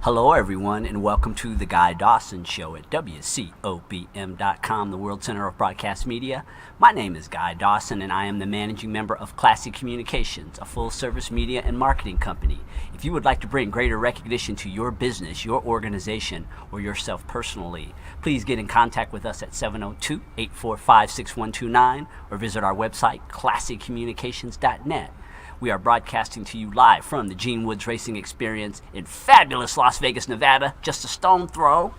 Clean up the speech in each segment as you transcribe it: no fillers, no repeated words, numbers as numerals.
Hello, everyone, and welcome to The Guy Dawson Show at WCOBM.com, the World Center of Broadcast Media. My name is Guy Dawson, and I am the managing member of Classic Communications, a full-service media and marketing company. If you would like to bring greater recognition to your business, your organization, or yourself personally, please get in contact with us at 702-845-6129 or visit our website, classiccommunications.net. We are broadcasting to you live from the Gene Woods Racing Experience in fabulous Las Vegas, Nevada, just a stone throw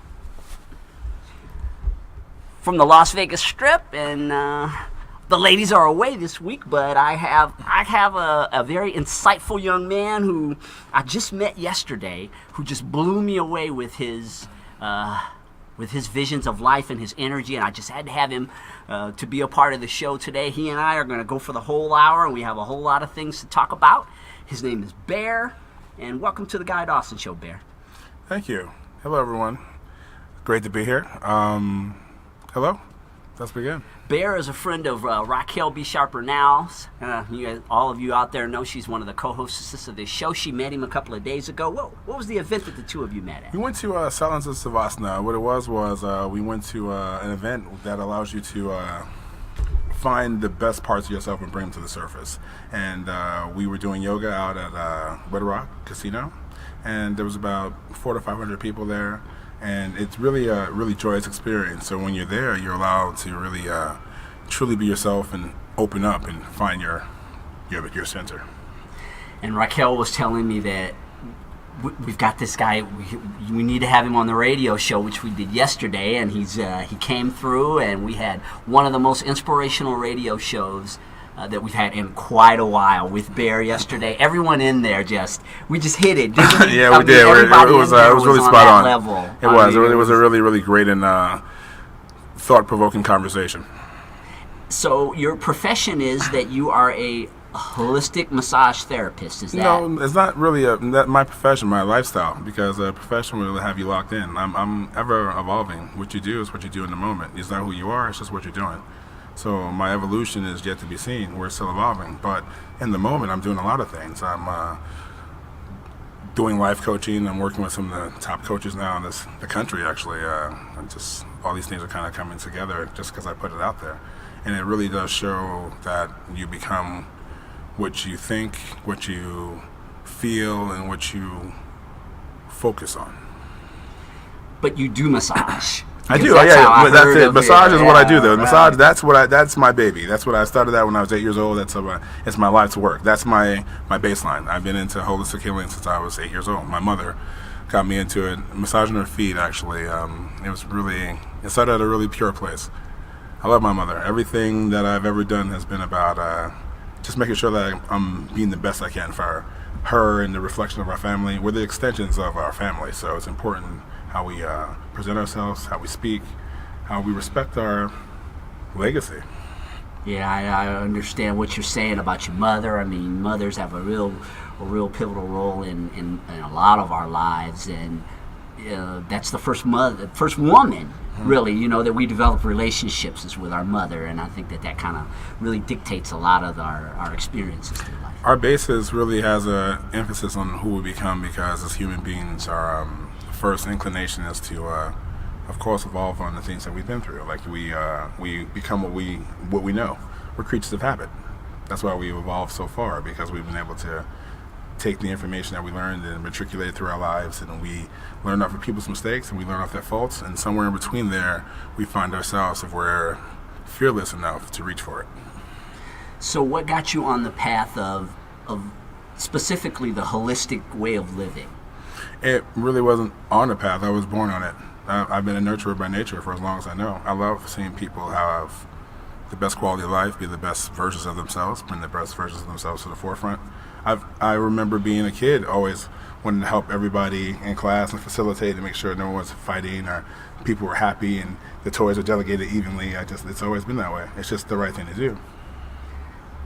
from the Las Vegas Strip. And the ladies are away this week, but I have a very insightful young man who I just met yesterday, who just blew me away with his visions of life and his energy, and I just had to have him to be a part of the show today. He and I are going to go for the whole hour, and we have a whole lot of things to talk about. His name is Bear, and welcome to the Guy Dawson Show, Bear. Thank you. Hello, everyone. Great to be here. Hello. Let's begin. Bear is a friend of Raquel B. Sharper Now's. All of you out there know she's one of the co-hostesses of this show. She met him a couple of days ago. What was the event that the two of you met at? We went to Silence of Savasana. What it was we went to an event that allows you to find the best parts of yourself and bring them to the surface. And we were doing yoga out at Red Rock Casino, and there was about 400 to 500 people there. And it's really a really joyous experience. So when you're there, you're allowed to really truly be yourself and open up and find your center. And Raquel was telling me that we've got this guy. We need to have him on the radio show, which we did yesterday. And he came through, and we had one of the most inspirational radio shows that we've had in quite a while with Bear yesterday. Everyone in there we just hit it, didn't we? Yeah, we did. It was really spot on. Level. It was a really, really great and thought-provoking conversation. So your profession is that you are a holistic massage therapist, is that? No, it's not really my profession, my lifestyle, because a profession will have you locked in. I'm ever evolving. What you do is what you do in the moment. It's not who you are, it's just what you're doing. So my evolution is yet to be seen. We're still evolving. But in the moment, I'm doing a lot of things. I'm doing life coaching. I'm working with some of the top coaches now in the country, actually. And just all these things are kind of coming together just because I put it out there. And it really does show that you become what you think, what you feel, and what you focus on. But you do massage. I do. That's it. Massage is what I do, though. Massage. That's my baby. That's what I started at when I was 8 years old. It's my life's work. That's my baseline. I've been into holistic healing since I was 8 years old. My mother got me into it. Massaging her feet, actually. It started at a really pure place. I love my mother. Everything that I've ever done has been about just making sure that I'm being the best I can for her and the reflection of our family. We're the extensions of our family, so it's important how we present ourselves, how we speak, how we respect our legacy. Yeah, I understand what you're saying about your mother. I mean, mothers have a real pivotal role in a lot of our lives, and that's the first woman, really, that we develop relationships is with our mother, and I think that kind of really dictates a lot of our experiences through life. Our basis really has an emphasis on who we become, because as human beings, our first inclination is to, of course, evolve on the things that we've been through. Like we become what we know. We're creatures of habit. That's why we've evolved so far, because we've been able to take the information that we learned and matriculate it through our lives, and we learn off of people's mistakes and we learn off their faults, and somewhere in between there we find ourselves if we're fearless enough to reach for it. So what got you on the path of specifically the holistic way of living? It really wasn't on a path. I was born on it. I've been a nurturer by nature for as long as I know. I love seeing people have the best quality of life, be the best versions of themselves, bring the best versions of themselves to the forefront. I remember being a kid, always wanting to help everybody in class and facilitate and make sure no one was fighting or people were happy and the toys were delegated evenly. It's always been that way. It's just the right thing to do.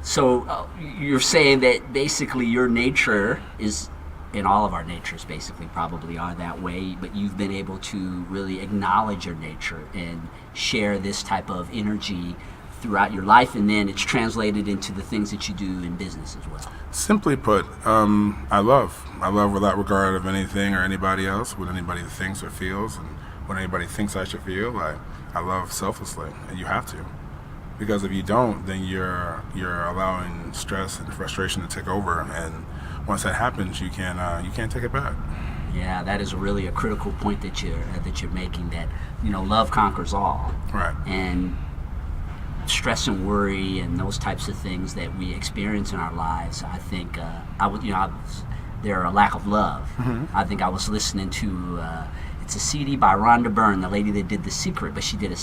So you're saying that basically your nature is, and all of our natures basically probably are that way, but you've been able to really acknowledge your nature and share this type of energy throughout your life, and then it's translated into the things that you do in business as well? Simply put, I love without regard of anything or anybody else, what anybody thinks or feels, and what anybody thinks I should feel. I love selflessly, and you have to, because if you don't, then you're allowing stress and frustration to take over, and once that happens, you can't take it back. Yeah, that is really a critical point that you're making. That love conquers all, Right. and stress and worry and those types of things that we experience in our lives. I think they're a lack of love. Mm-hmm. I think I was listening to it's a CD by Rhonda Byrne, the lady that did The Secret, but she did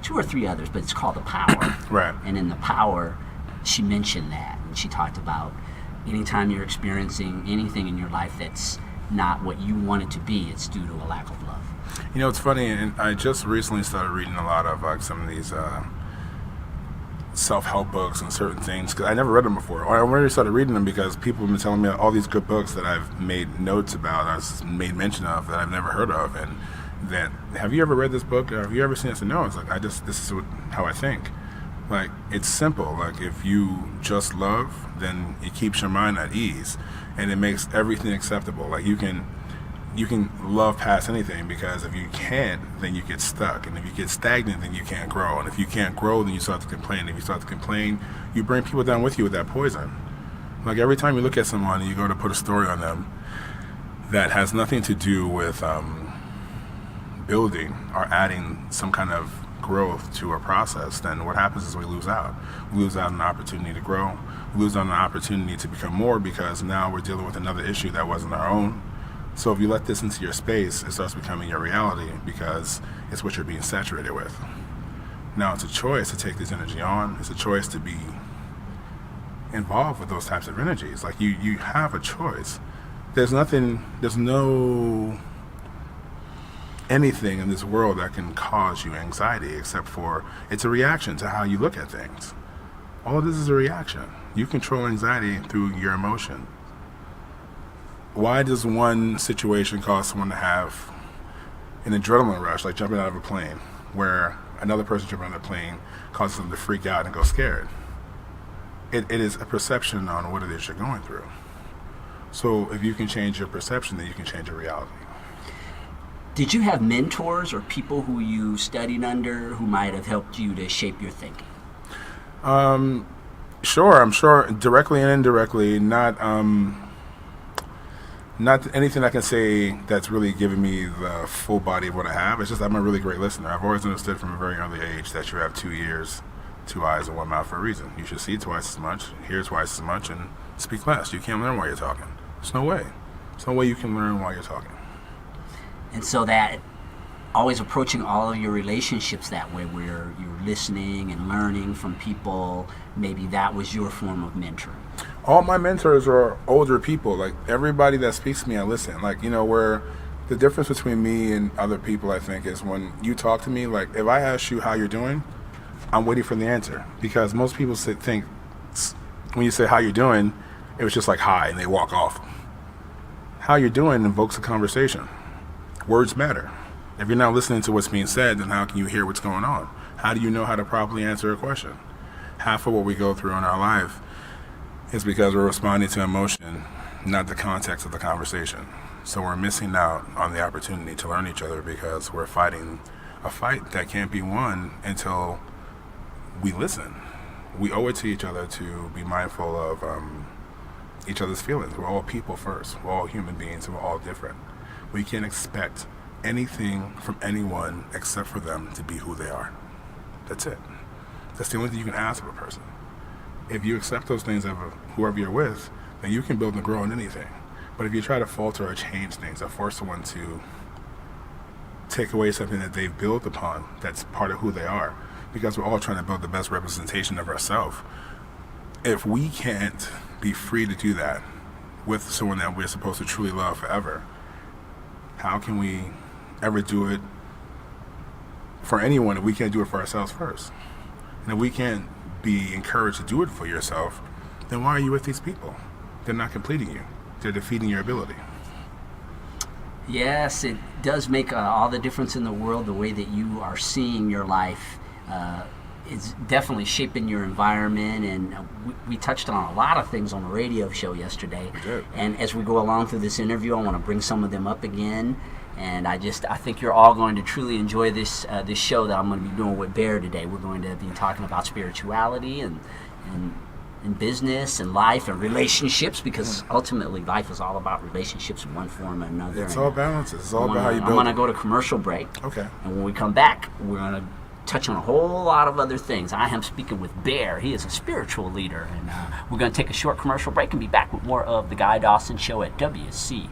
2 or 3 others, but it's called The Power. Right. And in The Power, she mentioned that, and she talked about anytime you're experiencing anything in your life that's not what you want it to be, it's due to a lack of love. It's funny, and I just recently started reading a lot of some of these self-help books and certain things, because I never read them before. I already started reading them because people have been telling me all these good books that I've made notes about, I've made mention of, that I've never heard of, and that, have you ever read this book? Have you ever seen this? And no, it's like, this is how I think. Like, it's simple. Like, if you just love, then it keeps your mind at ease, and it makes everything acceptable. Like, you can love past anything, because if you can't, then you get stuck, and if you get stagnant, then you can't grow, and if you can't grow, then you start to complain. If you start to complain, you bring people down with you with that poison. Like, every time you look at someone and you go to put a story on them that has nothing to do with building or adding some kind of growth to a process, then what happens is we lose out. We lose out on an opportunity to grow. We lose out on an opportunity to become more, because now we're dealing with another issue that wasn't our own. So if you let this into your space, it starts becoming your reality, because it's what you're being saturated with. Now, it's a choice to take this energy on. It's a choice to be involved with those types of energies. Like, you have a choice. There's no anything in this world that can cause you anxiety, except for it's a reaction to how you look at things. All of this is a reaction. You control anxiety through your emotion. Why does one situation cause someone to have an adrenaline rush, like jumping out of a plane, where another person jumping out of a plane causes them to freak out and go scared? It is a perception on what it is you're going through. So if you can change your perception, then you can change your reality. Did you have mentors or people who you studied under who might have helped you to shape your thinking? Sure, I'm sure, directly and indirectly. Not anything I can say that's really given me the full body of what I have. It's just I'm a really great listener. I've always understood from a very early age that you have 2 ears, 2 eyes, and 1 mouth for a reason. You should see twice as much, hear twice as much, and speak less. You can't learn while you're talking. There's no way. There's no way you can learn while you're talking. And so that always approaching all of your relationships that way, where you're listening and learning from people, maybe that was your form of mentoring. All my mentors are older people. Like, everybody that speaks to me, I listen. Like, where the difference between me and other people, I think, is when you talk to me, like, if I ask you how you're doing, I'm waiting for the answer. Because most people think when you say how you're doing, it was just like hi, and they walk off. How you're doing invokes a conversation. Words matter. If you're not listening to what's being said, then how can you hear what's going on? How do you know how to properly answer a question? Half of what we go through in our life is because we're responding to emotion, not the context of the conversation. So we're missing out on the opportunity to learn each other, because we're fighting a fight that can't be won until we listen. We owe it to each other to be mindful of each other's feelings. We're all people first. We're all human beings, and we're all different. We can't expect anything from anyone except for them to be who they are. That's it. That's the only thing you can ask of a person. If you accept those things of whoever you're with, then you can build and grow in anything. But if you try to falter or change things, or force someone to take away something that they've built upon, that's part of who they are, because we're all trying to build the best representation of ourselves. If we can't be free to do that with someone that we're supposed to truly love forever, how can we ever do it for anyone if we can't do it for ourselves first? And if we can't be encouraged to do it for yourself, then why are you with these people? They're not completing you. They're defeating your ability. Yes, it does make all the difference in the world, the way that you are seeing your life is definitely shaping your environment, and we touched on a lot of things on the radio show yesterday. We did. And as we go along through this interview, I want to bring some of them up again. And I think you're all going to truly enjoy this show that I'm going to be doing with Bear today. We're going to be talking about spirituality and business and life and relationships, because ultimately life is all about relationships in one form or another. It's all balances. It's all about how you build I'm going to it. go to commercial break. Okay. And when we come back, we're going to touch on a whole lot of other things. I am speaking with Bear. He is a spiritual leader. And we're going to take a short commercial break and be back with more of The Guy Dawson Show at WCOBM.com.